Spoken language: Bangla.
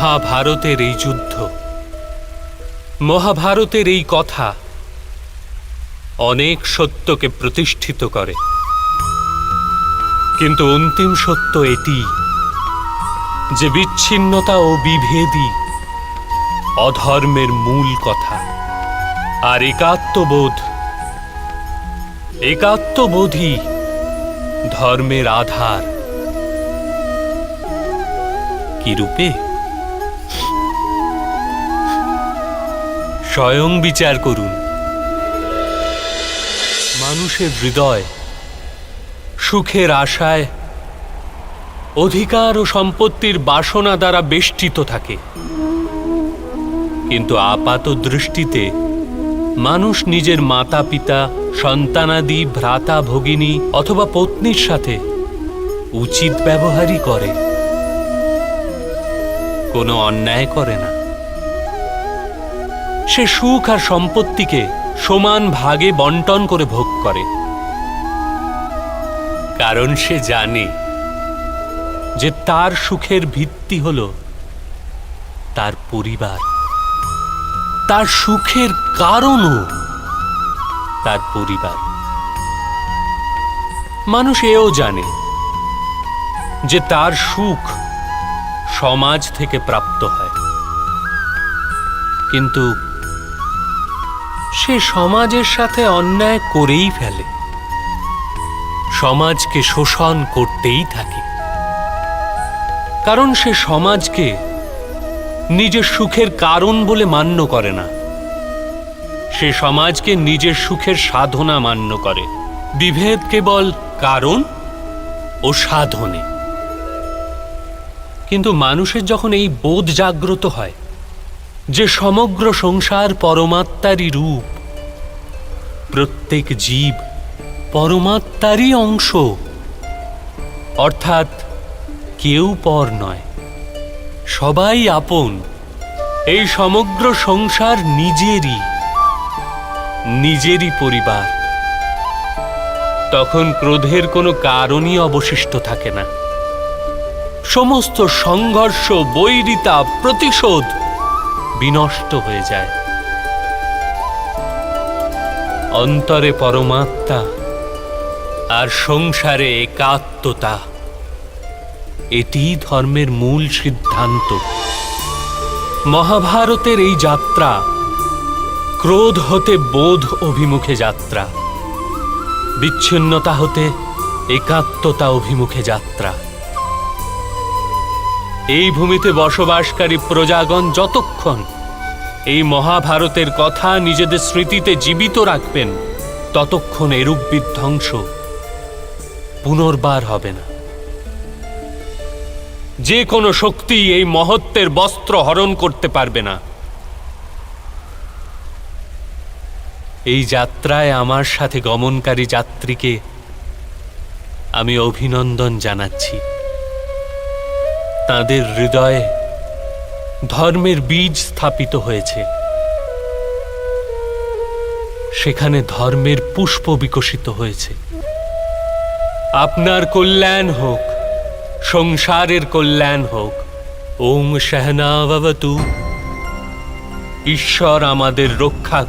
মহাভারতের এই যুদ্ধ, মহাভারতের এই কথা অনেক সত্যকে প্রতিষ্ঠিত করে, কিন্তু অন্তিম সত্য এটি যে বিচ্ছিন্নতা ও বিভেদই অধর্মের মূল কথা। আর একাত্মবোধই ধর্মের আধার। কি রূপে? স্বয়ং বিচার করুন। মানুষের হৃদয় সুখের আশায়, অধিকার ও সম্পত্তির বাসনা দ্বারা বেষ্টিত থাকে, কিন্তু আপাত দৃষ্টিতে মানুষ নিজের মাতা পিতা, সন্তানাদি, ভ্রাতা ভগিনী অথবা পত্নীর সাথে উচিত ব্যবহারই করে, কোনো অন্যায় করে না। সে সুখ আর সম্পত্তিকে সমান ভাগে বন্টন করে ভোগ করে, কারণ সে জানে যে তার সুখের ভিত্তি হল তার পরিবার, তার সুখের কারণও তার পরিবার। মানুষ এও জানে যে তার সুখ সমাজ থেকে প্রাপ্ত হয়, কিন্তু সে সমাজের সাথে অন্যায় করেই ফেলে, সমাজকে শোষণ করতেই থাকে, কারণ সে সমাজকে নিজের সুখের কারণ বলে মান্য করে না। সে সমাজকে নিজের সুখের সাধনা মান্য করে। বিভেদ কেবল কারণ ও সাধনে। কিন্তু মানুষের যখন এই বোধ জাগ্রত হয় যে সমগ্র সংসার পরমাত্মারই রূপ, প্রত্যেক জীব পরমাত্মারই অংশ, অর্থাৎ কেউ পর নয়, সবাই আপন, এই সমগ্র সংসার নিজেরই পরিবার, তখন ক্রোধের কোনো কারণই অবশিষ্ট থাকে না। সমস্ত সংঘর্ষ, বৈরিতা, প্রতিশোধ বিনষ্ট হয়ে যায়। অন্তরে পরমাত্মা আর সংসারে একাত্মতা, এটি ধর্মের মূল সিদ্ধান্ত। মহাভারতের এই যাত্রা ক্রোধ হতে বোধ অভিমুখে যাত্রা, বিচ্ছিন্নতা হতে একাত্মতা অভিমুখে যাত্রা। এই ভূমিতে বসবাসকারী প্রজাগণ যতক্ষণ এই মহাভারতের কথা নিজেদের স্মৃতিতে জীবিত রাখবেন, ততক্ষণ এরূপ বিধ্বংস পুনর্বার হবে না। যে কোনো শক্তি এই মহত্বের বস্ত্র হরণ করতে পারবে না। এই যাত্রায় আমার সাথে গমনকারী যাত্রীকে আমি অভিনন্দন জানাচ্ছি। তাদের হৃদয়ে ধর্মের বীজ স্থাপিত হয়েছে, সেখানে ধর্মের পুষ্প বিকশিত হয়েছে। আপনার কল্যাণ হোক, সংসারের কল্যাণ হোক। ওম সহনা ভবতু। ঈশ্বর আমাদের রক্ষা